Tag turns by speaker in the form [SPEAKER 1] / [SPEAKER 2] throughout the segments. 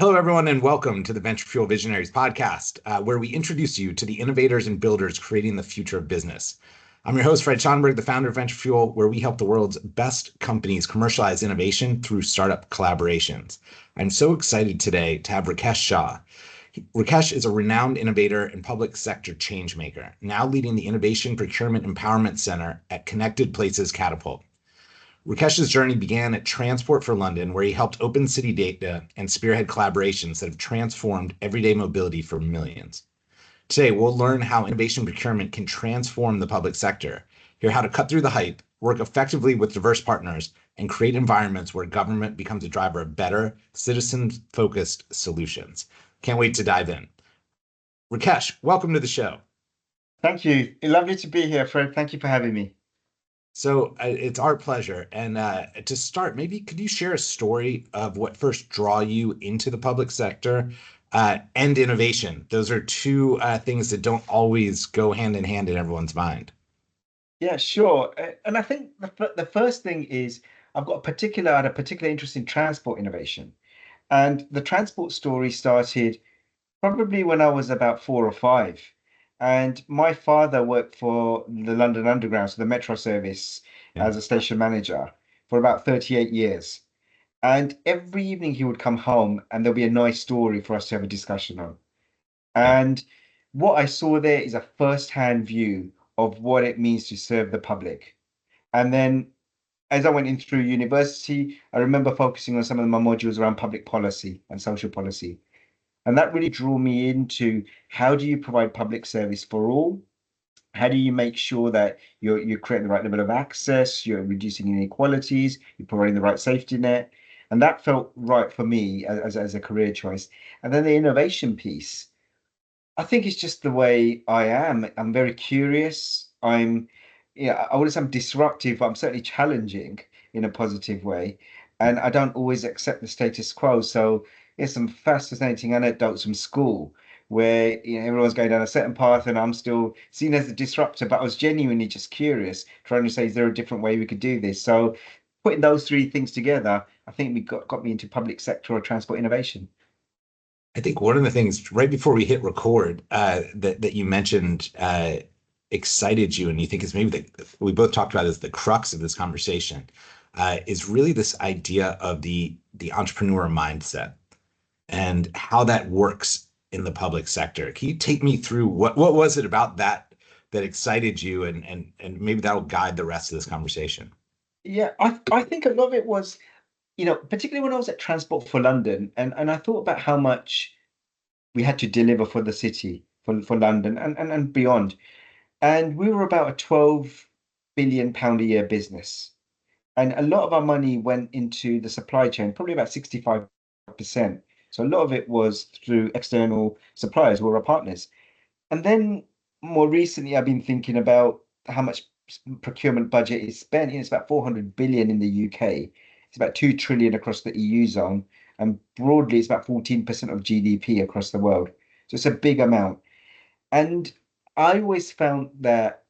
[SPEAKER 1] Hello, everyone, and welcome to the Venture Fuel Visionaries podcast, where we introduce you to the innovators and builders creating the future of business. I'm your host, Fred Schonberg, the founder of Venture Fuel, where we help the world's best companies commercialize innovation through startup collaborations. I'm so excited today to have Rikesh Shah. Rikesh is a renowned innovator and public sector changemaker, now leading the Innovation Procurement Empowerment Center at Connected Places Catapult. Rikesh's journey began at Transport for London, where he helped open city data and spearhead collaborations that have transformed everyday mobility for millions. Today, we'll learn how innovation procurement can transform the public sector, hear how to cut through the hype, work effectively with diverse partners, and create environments where government becomes a driver of better, citizen-focused solutions. Can't wait to dive in. Rikesh, welcome to the show.
[SPEAKER 2] Thank you. Lovely to be here, Fred. Thank you for having me.
[SPEAKER 1] So it's our pleasure. And to start, maybe could you share a story of what first draw you into the public sector and innovation? Those are two things that don't always go hand in hand in everyone's mind.
[SPEAKER 2] Yeah, sure. And I think the first thing is I had a particular interest in transport innovation. And the transport story started probably when I was about 4 or 5. And my father worked for the London Underground, so the metro service,
[SPEAKER 1] Yeah.
[SPEAKER 2] as a station manager for about 38 years. And every evening he would come home and there'll be a nice story for us to have a discussion on.
[SPEAKER 1] Yeah.
[SPEAKER 2] And what I saw there is a first-hand view of what it means to serve the public. And then as I went in through university, I remember focusing on some of my modules around public policy and social policy. And that really drew me into how do you provide public service for all? How do you make sure that you're creating the right level of access, you're reducing inequalities, you're providing the right safety net? And that felt right for me as a career choice. And then the innovation piece. I think it's just the way I am. I'm very curious. I wouldn't say I'm disruptive, but I'm certainly challenging in a positive way. And I don't always accept the status quo. So there's some fascinating anecdotes from school where everyone's going down a certain path and I'm still seen as a disruptor, but I was genuinely just curious, trying to say, is there a different way we could do this? So putting those three things together, I think we got me into public sector or transport innovation.
[SPEAKER 1] I think one of the things right before we hit record that you mentioned excited you, and you think is maybe we both talked about is the crux of this conversation, is really this idea of the entrepreneur mindset and how that works in the public sector. Can you take me through what was it about that excited you, and maybe that'll guide the rest of this conversation?
[SPEAKER 2] Yeah, I think a lot of it was, particularly when I was at Transport for London, and I thought about how much we had to deliver for the city, for London and beyond. And we were about a 12 billion pound a year business. And a lot of our money went into the supply chain, probably about 65%. So a lot of it was through external suppliers who were our partners. And then more recently, I've been thinking about how much procurement budget is spent. It's about 400 billion in the UK. It's about 2 trillion across the EU zone. And broadly, it's about 14% of GDP across the world. So it's a big amount. And I always found that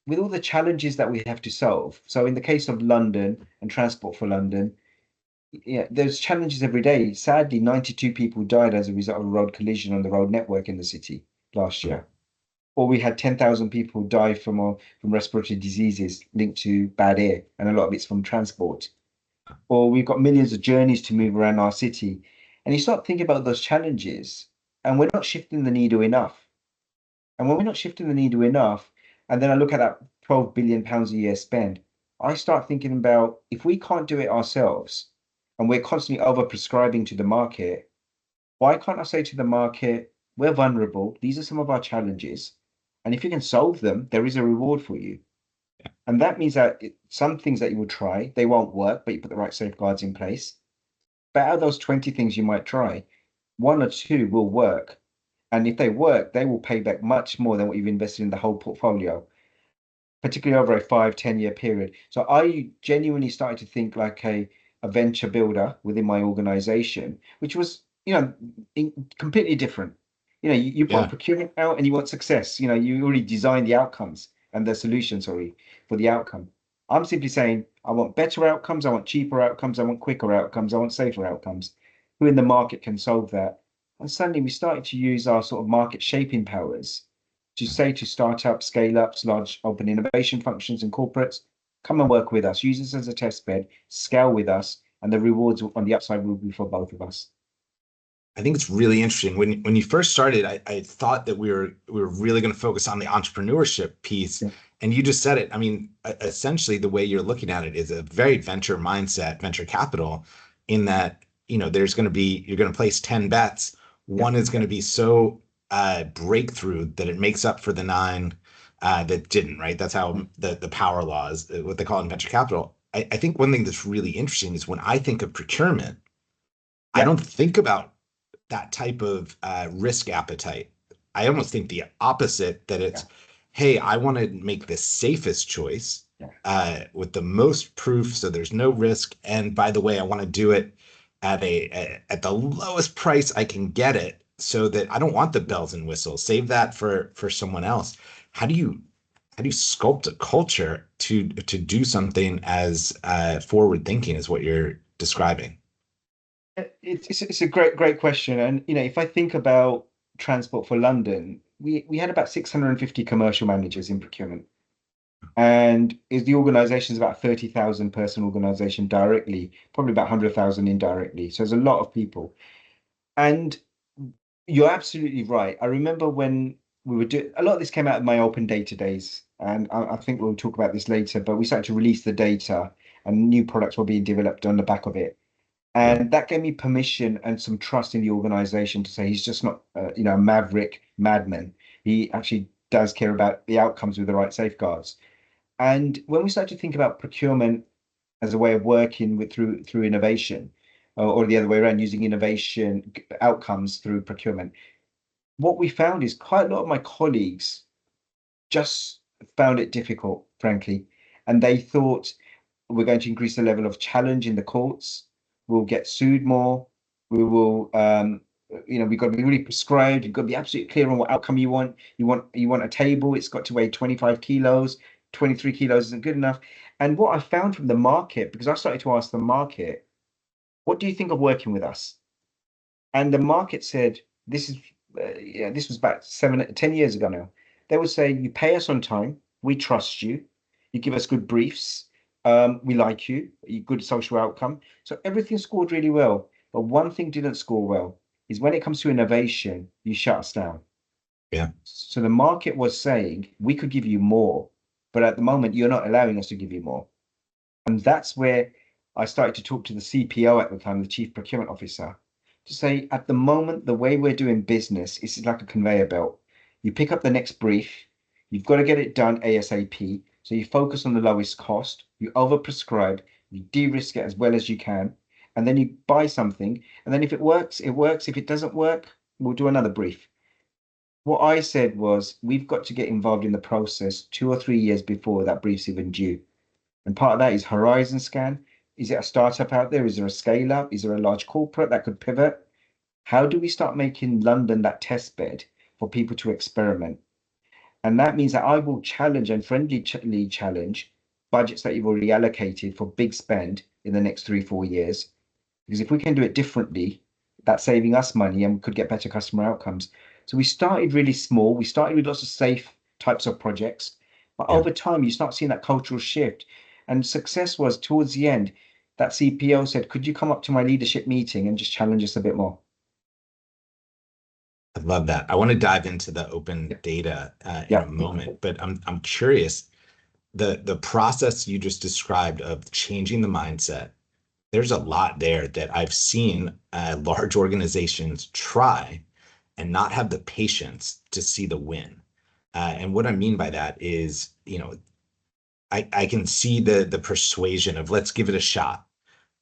[SPEAKER 2] with all the challenges that we have to solve, so in the case of London and Transport for London, yeah, there's challenges every day. Sadly, 92 people died as a result of a road collision on the road network in the city last year. Or we had 10,000 people die from respiratory diseases linked to bad air, and a lot of it's from transport. Or we've got millions of journeys to move around our city. And you start thinking about those challenges, and we're not shifting the needle enough. And when we're not shifting the needle enough, and then I look at that 12 billion pounds a year spend, I start thinking about if we can't do it ourselves and we're constantly over prescribing to the market, why can't I say to the market, we're vulnerable, these are some of our challenges, and if you can solve them, there is a reward for you. And that means that some things that you will try, they won't work, but you put the right safeguards in place. But out of those 20 things you might try, 1 or 2 will work. And if they work, they will pay back much more than what you've invested in the whole portfolio, particularly over a 5, 10 year period. So I genuinely started to think like a venture builder within my organization, which was, completely different. You put
[SPEAKER 1] Yeah.
[SPEAKER 2] procurement out and you want success. You already design the outcomes and the solution, sorry, for the outcome. I'm simply saying, I want better outcomes, I want cheaper outcomes, I want quicker outcomes, I want safer outcomes. who in the market can solve that? And suddenly we started to use our sort of market shaping powers to say to startups, scale ups, large open innovation functions and corporates, come and work with us, use this as a test bed, scale with us, and the rewards on the upside will be for both of us.
[SPEAKER 1] I think it's really interesting. When you first started, I thought that we were really going to focus on the entrepreneurship piece,
[SPEAKER 2] Yeah.
[SPEAKER 1] and you just said it. I mean, essentially, the way you're looking at it is a very venture mindset, venture capital, in that there's going to be you're going to place 10 bets.
[SPEAKER 2] Yeah.
[SPEAKER 1] One is going to be so breakthrough that it makes up for the nine that didn't. Right? That's how the power laws, what they call in venture capital. I think one thing that's really interesting is when I think of procurement, I
[SPEAKER 2] Yeah.
[SPEAKER 1] don't think about that type of risk appetite. I almost think the opposite, that it's,
[SPEAKER 2] Yeah.
[SPEAKER 1] hey, I want to make the safest choice
[SPEAKER 2] Yeah.
[SPEAKER 1] with the most proof, so there's no risk. And by the way, I want to do it at the lowest price I can get it, so that I don't want the bells and whistles. Save that for someone else. How do you sculpt a culture to do something as forward thinking as what you're describing?
[SPEAKER 2] It's a great question. And if I think about Transport for London, we had about 650 commercial managers in procurement. And is the organization is about 30,000 person organization directly, probably about 100,000 indirectly. So there's a lot of people. And you're absolutely right. I remember when we were doing a lot of this came out of my open data days, and I think we'll talk about this later, but we started to release the data and new products were being developed on the back of it.
[SPEAKER 1] Yeah.
[SPEAKER 2] And that gave me permission and some trust in the organization to say he's just not, a maverick madman. He actually does care about the outcomes with the right safeguards. And when we start to think about procurement as a way of working with through innovation, or the other way around, using innovation outcomes through procurement, what we found is quite a lot of my colleagues just found it difficult, frankly, and they thought we're going to increase the level of challenge in the courts. We'll get sued more. We will, we've got to be really prescribed. You've got to be absolutely clear on what outcome you want. You want a table. It's got to weigh 25 kilos. 23 kilos isn't good enough. And what I found from the market, because I started to ask the market, what do you think of working with us? And the market said, this was about 10 years ago now. They would say, you pay us on time, we trust you, you give us good briefs, we like you good social outcome. So everything scored really well. But one thing didn't score well is when it comes to innovation, you shut us down.
[SPEAKER 1] Yeah.
[SPEAKER 2] So the market was saying, we could give you more, but at the moment, you're not allowing us to give you more. And that's where I started to talk to the CPO at the time, the Chief Procurement Officer, to say, at the moment, the way we're doing business is like a conveyor belt. You pick up the next brief, you've got to get it done ASAP. So you focus on the lowest cost, you overprescribe, you de-risk it as well as you can, and then you buy something. And then if it works, it works. If it doesn't work, we'll do another brief. What I said was, we've got to get involved in the process 2 or 3 years before that brief's even due. And part of that is horizon scan. Is it a startup out there? Is there a scale up? Is there a large corporate that could pivot? How do we start making London that test bed for people to experiment? And that means that I will challenge and friendly challenge budgets that you've already allocated for big spend in the next 3, 4 years. Because if we can do it differently, that's saving us money and we could get better customer outcomes. So we started really small. We started with lots of safe types of projects. But
[SPEAKER 1] Yeah.
[SPEAKER 2] over time, you start seeing that cultural shift. And success was towards the end, that CPO said, could you come up to my leadership meeting and just challenge us a bit more?
[SPEAKER 1] I love that. I want to dive into the open
[SPEAKER 2] Yeah.
[SPEAKER 1] data in a
[SPEAKER 2] Yeah.
[SPEAKER 1] moment, but I'm curious, the process you just described of changing the mindset. There's a lot there that I've seen large organizations try and not have the patience to see the win. And what I mean by that is, I can see the persuasion of let's give it a shot,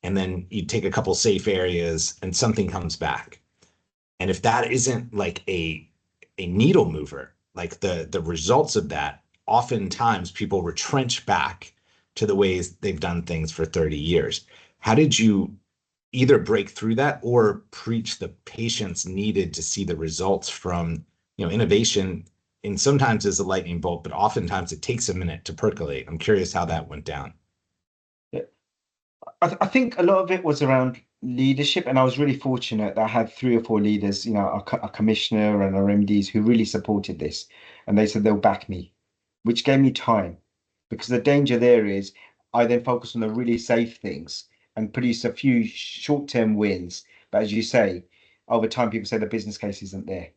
[SPEAKER 1] and then you take a couple safe areas and something comes back. And if that isn't like a needle mover, like the results of that, oftentimes people retrench back to the ways they've done things for 30 years. How did you either break through that or preach the patience needed to see the results from, innovation? And sometimes is a lightning bolt, but oftentimes it takes a minute to percolate. I'm curious how that went down.
[SPEAKER 2] Yeah. I think a lot of it was around leadership, and I was really fortunate that I had 3 or 4 leaders, a commissioner and our MDs who really supported this, and they said they'll back me, which gave me time, because the danger there is I then focus on the really safe things and produce a few short-term wins, but as you say, over time people say the business case isn't there.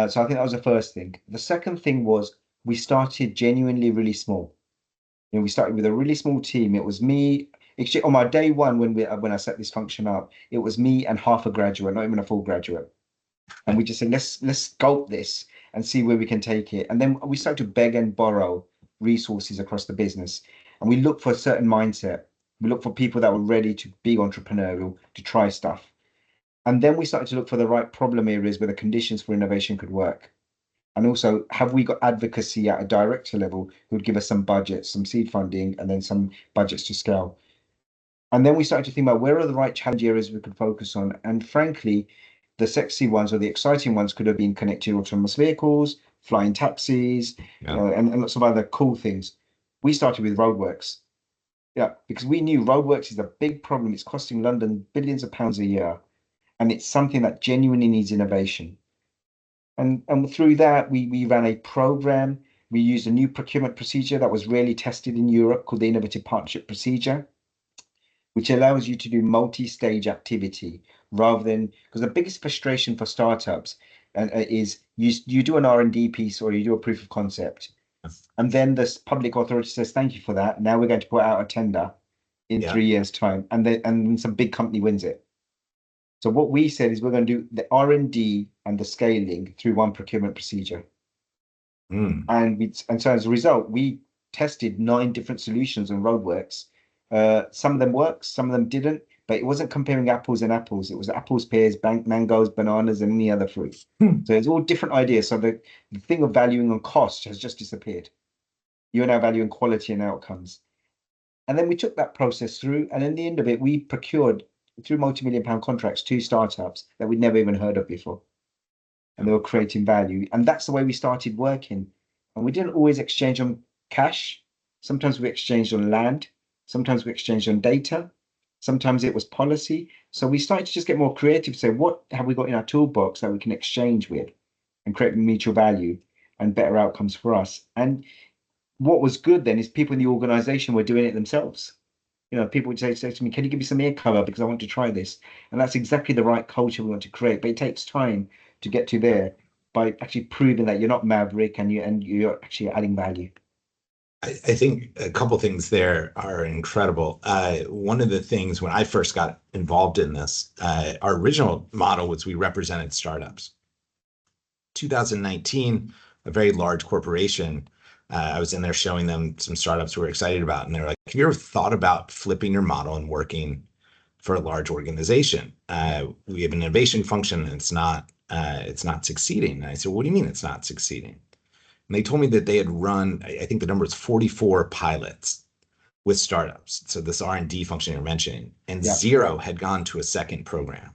[SPEAKER 2] So I think that was the first thing. The second thing was we started genuinely really small. We started with a really small team. It was me. Actually, on my day one, when I set this function up, it was me and half a graduate, not even a full graduate. And we just said, let's sculpt this and see where we can take it. And then we started to beg and borrow resources across the business. And we look for a certain mindset. We look for people that were ready to be entrepreneurial, to try stuff. And then we started to look for the right problem areas where the conditions for innovation could work. And also, have we got advocacy at a director level who would give us some budgets, some seed funding, and then some budgets to scale? And then we started to think about where are the right challenge areas we could focus on. And frankly, the sexy ones or the exciting ones could have been connected autonomous vehicles, flying taxis,
[SPEAKER 1] Yeah.
[SPEAKER 2] and lots of other cool things. We started with roadworks. Yeah, because we knew roadworks is a big problem. It's costing London billions of pounds a year, and it's something that genuinely needs innovation. And through that, we ran a program. We used a new procurement procedure that was rarely tested in Europe called the Innovative Partnership Procedure, which allows you to do multi-stage activity rather than, because the biggest frustration for startups is you do an R&D piece or you do a proof of concept, and then this public authority says, thank you for that. Now we're going to put out a tender in
[SPEAKER 1] Yeah.
[SPEAKER 2] 3 years' time, and then some big company wins it. So what we said is we're going to do the R&D and the scaling through one procurement procedure.
[SPEAKER 1] Mm.
[SPEAKER 2] And so as a result, we tested 9 different solutions on roadworks. Some of them worked, some of them didn't, but it wasn't comparing apples and apples. It was apples, pears, mangoes, bananas, and any other fruit.
[SPEAKER 1] Hmm.
[SPEAKER 2] So it's all different ideas. So the thing of valuing on cost has just disappeared. You're now valuing quality and outcomes. And then we took that process through, and in the end of it, we procured through multi-million-pound contracts 2 startups that we'd never even heard of before. And they were creating value. And that's the way we started working. And we didn't always exchange on cash. Sometimes we exchanged on land. Sometimes we exchanged on data. Sometimes it was policy. So we started to just get more creative, say, what have we got in our toolbox that we can exchange with and create mutual value and better outcomes for us? And what was good then is people in the organization were doing it themselves. People would say to me, can you give me some ear cover because I want to try this? And that's exactly the right culture we want to create. But it takes time to get to there by actually proving that you're not maverick and you're actually adding value.
[SPEAKER 1] I think a couple things there are incredible. One of the things when I first got involved in this, our original model was we represented startups. 2019, a very large corporation. I was in there showing them some startups we were excited about, and they're like, "Have you ever thought about flipping your model and working for a large organization? We have an innovation function, and it's not succeeding." And I said, "What do you mean it's not succeeding?" And they told me that they had run, I think the number is 44 pilots with startups. So this R&D function you're mentioning, and
[SPEAKER 2] Yeah.
[SPEAKER 1] 0 had gone to a second program.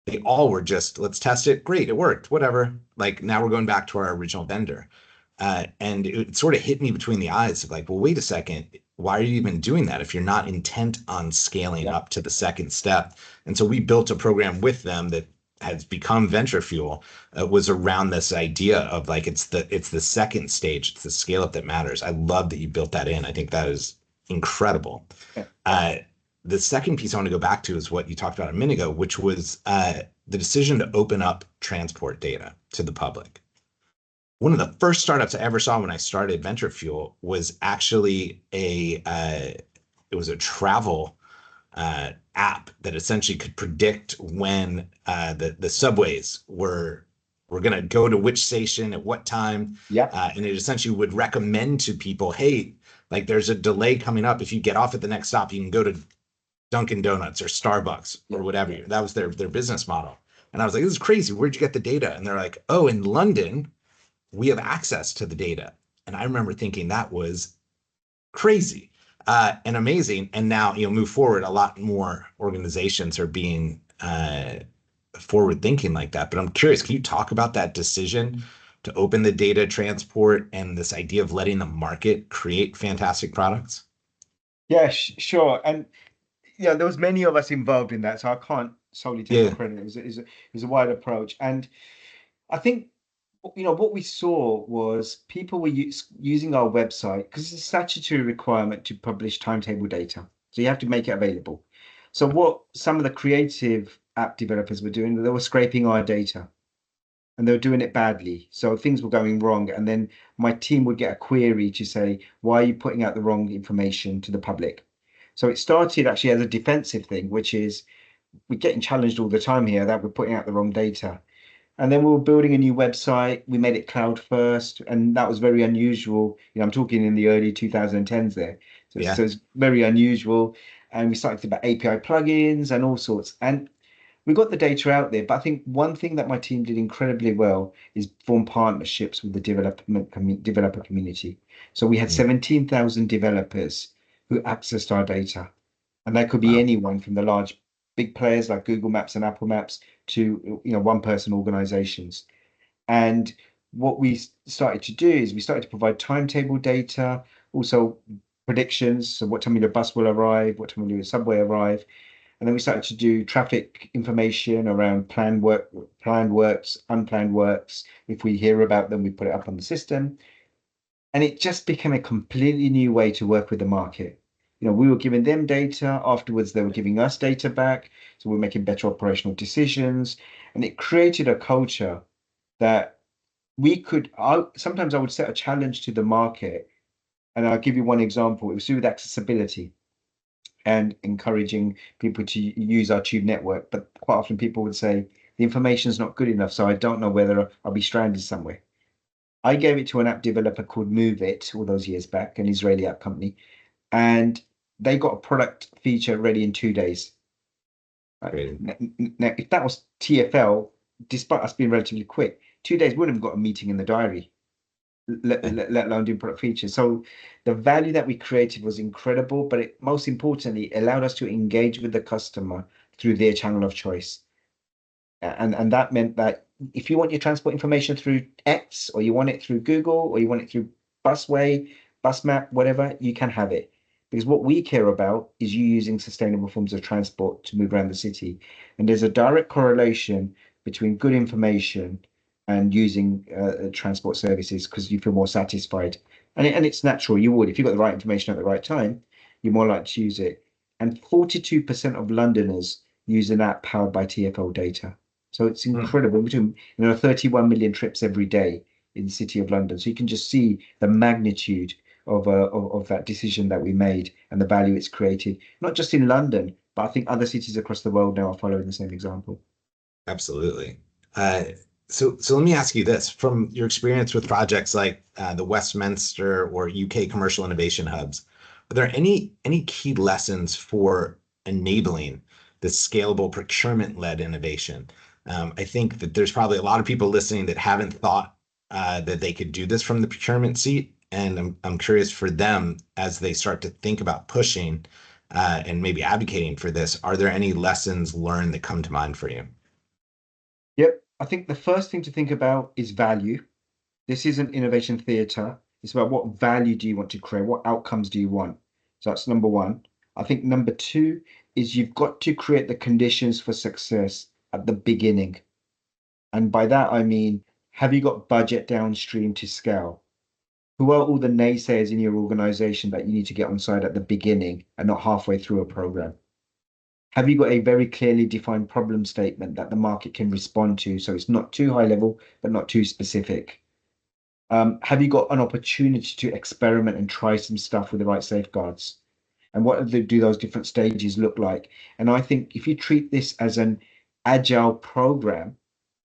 [SPEAKER 1] They all were just, let's test it. Great, it worked, whatever. Like now we're going back to our original vendor. And it sort of hit me between the eyes of like, well, wait a second. Why are you even doing that if you're not intent on scaling up to the second step? And so we built a program with them that has become venture fuel, was around this idea of like it's the second stage, it's the scale up that matters. I love that you built that in. I think that is incredible. The second piece I want to go back to is what you talked about a minute ago, which was the decision to open up transport data to the public. One of the first startups I ever saw when I started Venture Fuel was actually it was a travel app that essentially could predict when the subways were going to go to which station at what time.
[SPEAKER 2] Yeah.
[SPEAKER 1] And it essentially would recommend to people, hey, like there's a delay coming up. If you get off at the next stop, you can go to Dunkin' Donuts or Starbucks or whatever. That was their business model. And I was like, this is crazy. Where'd you get the data? And they're like, oh, in London, we have access to the data. And I remember thinking that was crazy and amazing. And now, move forward, a lot more organizations are being forward thinking like that. But I'm curious, can you talk about that decision to open the data transport and this idea of letting the market create fantastic products?
[SPEAKER 2] Yeah, sure. And yeah, there was many of us involved in that, so I can't solely take the
[SPEAKER 1] Yeah.
[SPEAKER 2] credit. It was a wide approach, and I think what we saw was people were using our website because it's a statutory requirement to publish timetable data, so you have to make it available. So what some of the creative app developers were doing, they were scraping our data, and they were doing it badly. So things were going wrong. And then my team would get a query to say, why are you putting out the wrong information to the public? So it started actually as a defensive thing, which is we're getting challenged all the time here that we're putting out the wrong data. And then we were building a new website. We made it cloud first, and that was very unusual. I'm talking in the early 2010s there. So,
[SPEAKER 1] Yeah.
[SPEAKER 2] so it's very unusual. And we started about API plugins and all sorts. And we got the data out there, but I think one thing that my team did incredibly well is form partnerships with the developer community. So we had
[SPEAKER 1] Mm.
[SPEAKER 2] 17,000 developers who accessed our data, and that could be
[SPEAKER 1] Wow.
[SPEAKER 2] anyone from the large big players like Google Maps and Apple Maps to one person organizations. And what we started to do is we started to provide timetable data, also predictions. So what time will your bus will arrive, what time will your subway arrive, and then we started to do traffic information around planned works, unplanned works. If we hear about them, we put it up on the system. And it just became a completely new way to work with the market. We were giving them data. Afterwards, they were giving us data back. So we're making better operational decisions. And it created a culture that sometimes I would set a challenge to the market. And I'll give you one example. It was to do with accessibility and encouraging people to use our tube network. But quite often people would say, the information is not good enough, so I don't know whether I'll be stranded somewhere. I gave it to an app developer called Move It all those years back, an Israeli app company, and they got a product feature ready in 2 days.
[SPEAKER 1] Great.
[SPEAKER 2] Now, if that was TFL, despite us being relatively quick, 2 days we wouldn't have got a meeting in the diary, let alone do product features. So the value that we created was incredible, but most importantly, it allowed us to engage with the customer through their channel of choice. And that meant that if you want your transport information through X, or you want it through Google, or you want it through Busway, Bus Map, whatever, you can have it. Because what we care about is you using sustainable forms of transport to move around the city. And there's a direct correlation between good information and using transport services because you feel more satisfied. And it's natural. You would, if you got the right information at the right time, you're more likely to use it. And 42% of Londoners use an app powered by TfL data. So it's
[SPEAKER 1] Mm.
[SPEAKER 2] incredible. We're doing 31 million trips every day in the City of London. So you can just see the magnitude of that decision that we made and the value it's created, not just in London, but I think other cities across the world now are following the same example.
[SPEAKER 1] Absolutely. Uh, so let me ask you this: from your experience with projects like the Westminster or UK commercial innovation hubs, are there any key lessons for enabling this scalable procurement-led innovation? I think that there's probably a lot of people listening that haven't thought that they could do this from the procurement seat, and I'm curious for them as they start to think about pushing and maybe advocating for this. Are there any lessons learned that come to mind for you?
[SPEAKER 2] Yep. I think the first thing to think about is value. This isn't innovation theatre. It's about what value do you want to create? What outcomes do you want? So that's number one. I think number two is you've got to create the conditions for success at the beginning. And by that, I mean, have you got budget downstream to scale? Who are all the naysayers in your organization that you need to get on side at the beginning and not halfway through a program? Have you got a very clearly defined problem statement that the market can respond to so it's not too high level, but not too specific? Have you got an opportunity to experiment and try some stuff with the right safeguards? And what do those different stages look like? And I think if you treat this as an agile program,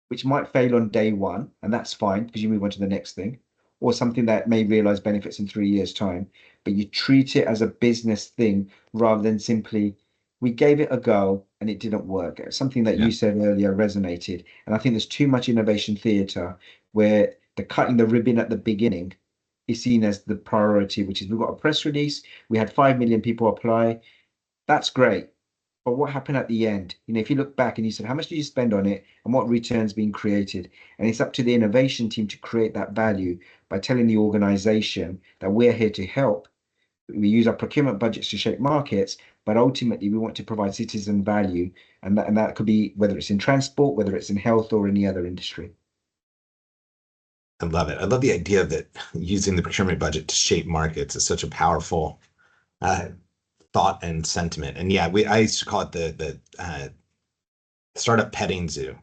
[SPEAKER 2] which might fail on day one, and that's fine because you move on to the next thing, or something that may realize benefits in 3 years' time, but you treat it as a business thing rather than simply, we gave it a go and it didn't work. Something that
[SPEAKER 1] Yeah.
[SPEAKER 2] you said earlier resonated. And I think there's too much innovation theatre where the cutting the ribbon at the beginning is seen as the priority, which is we've got a press release, we had 5 million people apply. That's great. But what happened at the end? If you look back and you said, how much did you spend on it and what returns being created? And it's up to the innovation team to create that value by telling the organization that we're here to help. We use our procurement budgets to shape markets, but ultimately we want to provide citizen value, and that could be whether it's in transport, whether it's in health or any other industry.
[SPEAKER 1] I love it. I love the idea that using the procurement budget to shape markets is such a powerful uh, thought and sentiment. And yeah, I used to call it the startup petting zoo.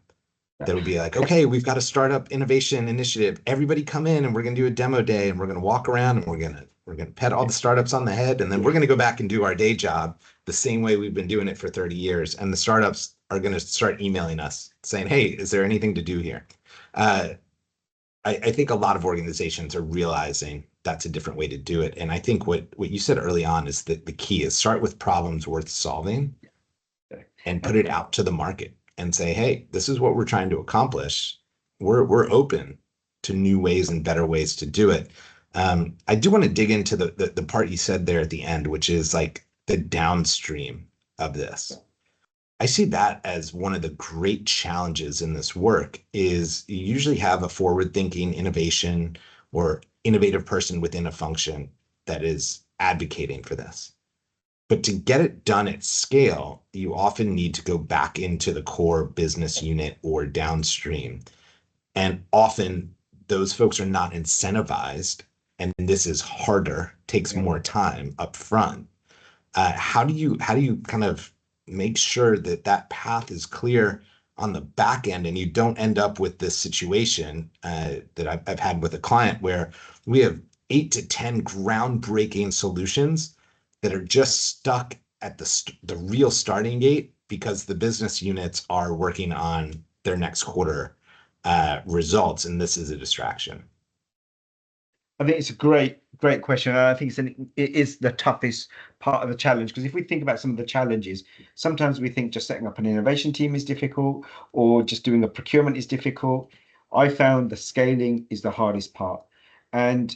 [SPEAKER 1] That would be like, okay, we've got a startup innovation initiative. Everybody come in and we're going to do a demo day and we're going to walk around and we're going to pet all the startups on the head and then we're going to go back and do our day job the same way we've been doing it for 30 years. And the startups are going to start emailing us saying, hey, is there anything to do here? Uh, I think a lot of organizations are realizing that's a different way to do it. And I think what you said early on is that the key is start with problems worth solving and put it out to the market and say, hey, this is what we're trying to accomplish. We're open to new ways and better ways to do it. I do want to dig into the part you said there at the end, which is like the downstream of this. I see that as one of the great challenges in this work is you usually have a forward-thinking innovation or innovative person within a function that is advocating for this. But to get it done at scale, you often need to go back into the core business unit or downstream. And often those folks are not incentivized, and this is harder, takes more time up front. How do you kind of make sure that that path is clear on the back end and you don't end up with this situation that I've had with a client where we have 8 to 10 groundbreaking solutions that are just stuck at the real starting gate because the business units are working on their next quarter results, and this is a distraction.
[SPEAKER 2] I think it's a great question. And I think it is the toughest part of the challenge because if we think about some of the challenges, sometimes we think just setting up an innovation team is difficult or just doing a procurement is difficult. I found the scaling is the hardest part. And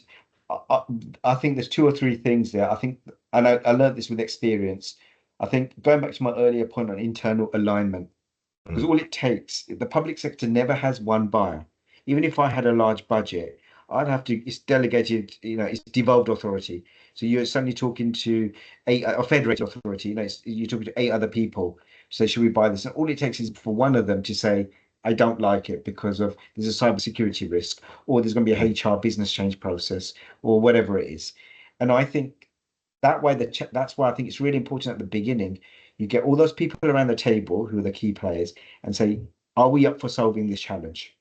[SPEAKER 2] I, I think there's two or three things there. I think, and I learned this with experience. I think going back to my earlier point on internal alignment, because
[SPEAKER 1] Mm,
[SPEAKER 2] all it takes, the public sector never has one buyer. Even if I had a large budget, I'd have to, it's delegated, it's devolved authority. So you're suddenly talking to a federated authority, you're talking to 8 other people. So should we buy this? And all it takes is for one of them to say, I don't like it because of there's a cybersecurity risk, or there's going to be a
[SPEAKER 1] mm,
[SPEAKER 2] HR business change process, or whatever it is. And I think that's why I think it's really important at the beginning. You get all those people around the table who are the key players and say, are we up for solving this challenge?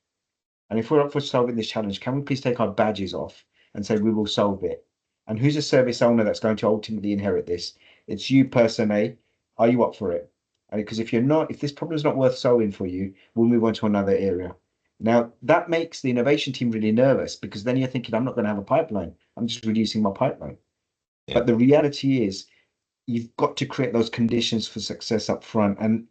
[SPEAKER 2] And if we're up for solving this challenge, can we please take our badges off and say we will solve it? And who's a service owner that's going to ultimately inherit this? It's you, person A. Are you up for it? And because if you're not, if this problem is not worth solving for you, we'll move on to another area. Now, that makes the innovation team really nervous because then you're thinking, I'm not going to have a pipeline. I'm just reducing my pipeline.
[SPEAKER 1] yeah.
[SPEAKER 2] But the reality is, you've got to create those conditions for success up front. And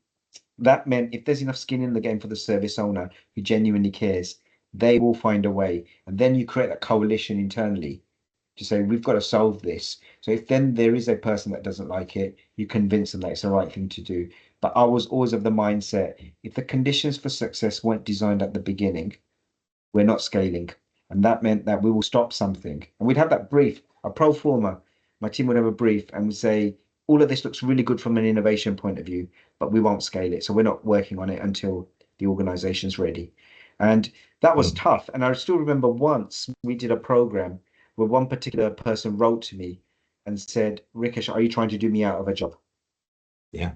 [SPEAKER 2] that meant if there's enough skin in the game for the service owner who genuinely cares, they will find a way. And then you create that coalition internally to say, we've got to solve this. So if then there is a person that doesn't like it, you convince them that it's the right thing to do. But I was always of the mindset, if the conditions for success weren't designed at the beginning, we're not scaling. And that meant that we will stop something. And we'd have that brief, a pro forma. My team would have a brief and would say, all of this looks really good from an innovation point of view, but we won't scale it. So we're not working on it until the organization's ready. And that was
[SPEAKER 1] Mm,
[SPEAKER 2] tough. And I still remember once we did a program where one particular person wrote to me and said, Rikesh, are you trying to do me out of a job?
[SPEAKER 1] yeah.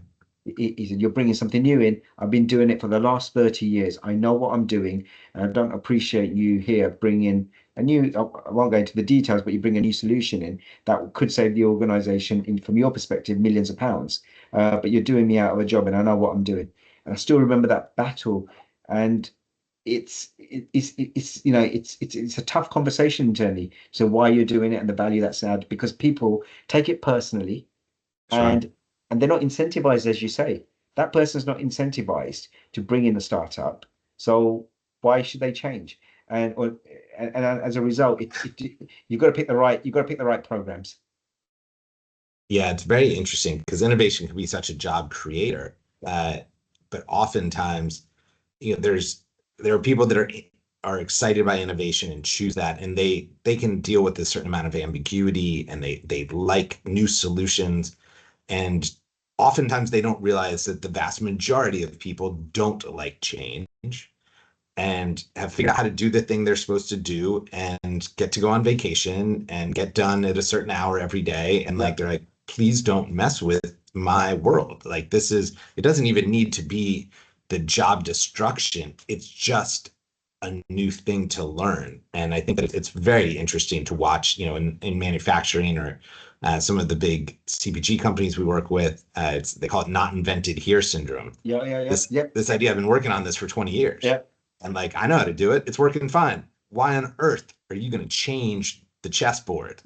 [SPEAKER 2] He said, you're bringing something new in. I've been doing it for the last 30 years. I know what I'm doing. And I don't appreciate you here bringing a new, I won't go into the details, but you bring a new solution in that could save the organization, from your perspective, millions of pounds. But you're doing me out of a job and I know what I'm doing. And I still remember that battle. And it's a tough conversation internally. So why you're doing it and the value that's added, because people take it personally
[SPEAKER 1] Sure.
[SPEAKER 2] and they're not incentivized, as you say. That person's not incentivized to bring in a startup. So why should they change? And as a result, you've got to pick the right programs.
[SPEAKER 1] Yeah, it's very interesting because innovation can be such a job creator, uh, but oftentimes, there are people that are are excited by innovation and choose that, and they can deal with a certain amount of ambiguity, and they like new solutions. And oftentimes they don't realize that the vast majority of people don't like change and have figured out how to do the thing they're supposed to do and get to go on vacation and get done at a certain hour every day. And like, they're like, please don't mess with my world. Like, it doesn't even need to be the job destruction. It's just a new thing to learn. And I think that it's very interesting to watch, in manufacturing or some of the big CPG companies we work with. They call it not invented here syndrome. This idea, I've been working on this for 20 years.
[SPEAKER 2] Yeah.
[SPEAKER 1] And like, I know how to do it. It's working fine. Why on earth are you going to change the chessboard?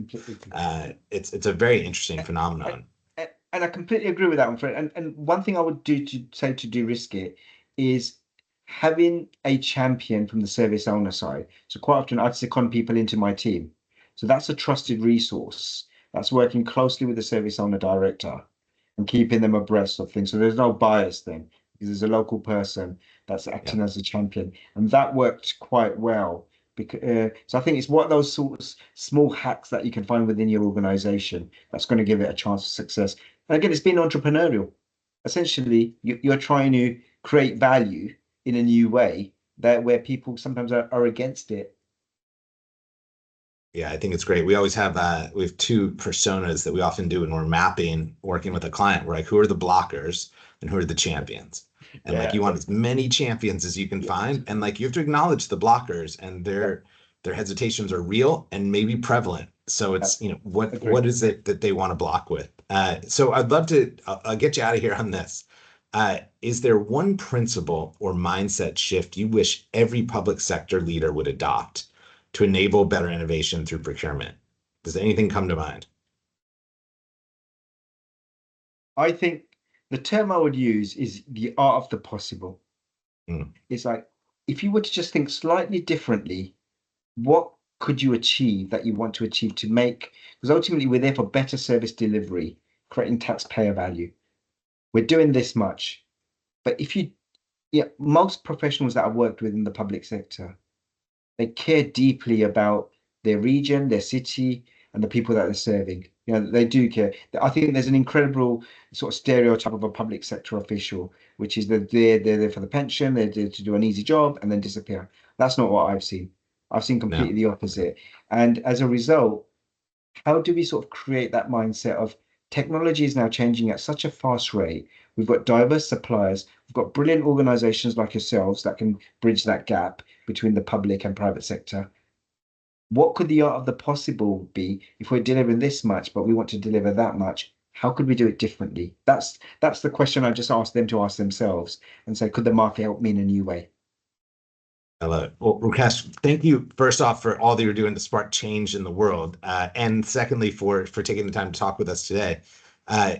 [SPEAKER 1] It's a very interesting phenomenon.
[SPEAKER 2] And I completely agree with that one, Fred. And one thing I would to de-risk it is having a champion from the service owner side. So quite often I'd second people into my team. So that's a trusted resource that's working closely with the service owner director and keeping them abreast of things. So there's no bias then, because there's a local person that's acting as a champion. And that worked quite well. Because, so I think it's one of those sort of small hacks that you can find within your organization that's going to give it a chance of success. And again, it's being entrepreneurial. Essentially, you're trying to create value in a new way where people sometimes are against it.
[SPEAKER 1] Yeah, I think it's great. We always have we have two personas that we often do when we're working with a client. We're like, who are the blockers and who are the champions? And like, you want as many champions as you can find, and like, you have to acknowledge the blockers, and their hesitations are real and maybe prevalent. So it's what is it that they want to block with? So I'd love to I'll get you out of here on this. Is there one principle or mindset shift you wish every public sector leader would adopt to enable better innovation through procurement? Does anything come to mind?
[SPEAKER 2] I think the term I would use is the art of the possible. It's like, if you were to just think slightly differently, what could you achieve that you want to achieve to make? Because ultimately, we're there for better service delivery, creating taxpayer value. We're doing this much. But most professionals that I've worked with in the public sector, they care deeply about their region, their city, and the people that they're serving. They do care. I think there's an incredible sort of stereotype of a public sector official, which is that they're there for the pension, they're there to do an easy job and then disappear. That's not what I've seen. I've seen completely the opposite. And as a result, how do we sort of create that mindset of technology is now changing at such a fast rate? We've got diverse suppliers. We've got brilliant organizations like yourselves that can bridge that gap between the public and private sector. What could the art of the possible be if we're delivering this much, but we want to deliver that much? How could we do it differently? That's the question I just asked them to ask themselves and say, could the market help me in a new way?
[SPEAKER 1] I love it. Well, Rikesh, thank you first off for all that you're doing to spark change in the world, and secondly for taking the time to talk with us today.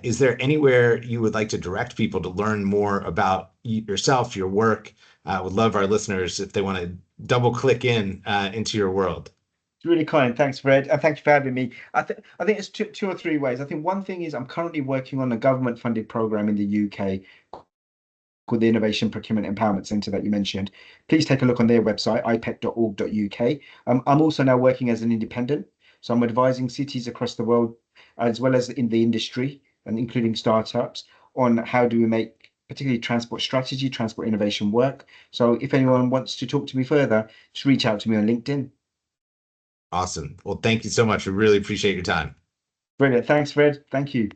[SPEAKER 1] Is there anywhere you would like to direct people to learn more about yourself, your work? Would love our listeners if they want to double click into your world.
[SPEAKER 2] It's really kind. Thanks, Fred. And thank you for having me. I think it's two or three ways. I think one thing is I'm currently working on a government funded program in the UK called the Innovation Procurement Empowerment Centre that you mentioned. Please take a look on their website, ipec.org.uk. I'm also now working as an independent. So I'm advising cities across the world, as well as in the industry, and including startups, on how do we make particularly transport strategy, transport innovation work. So if anyone wants to talk to me further, just reach out to me on LinkedIn.
[SPEAKER 1] Awesome. Well, thank you so much. We really appreciate your time.
[SPEAKER 2] Brilliant. Thanks, Fred. Thank you.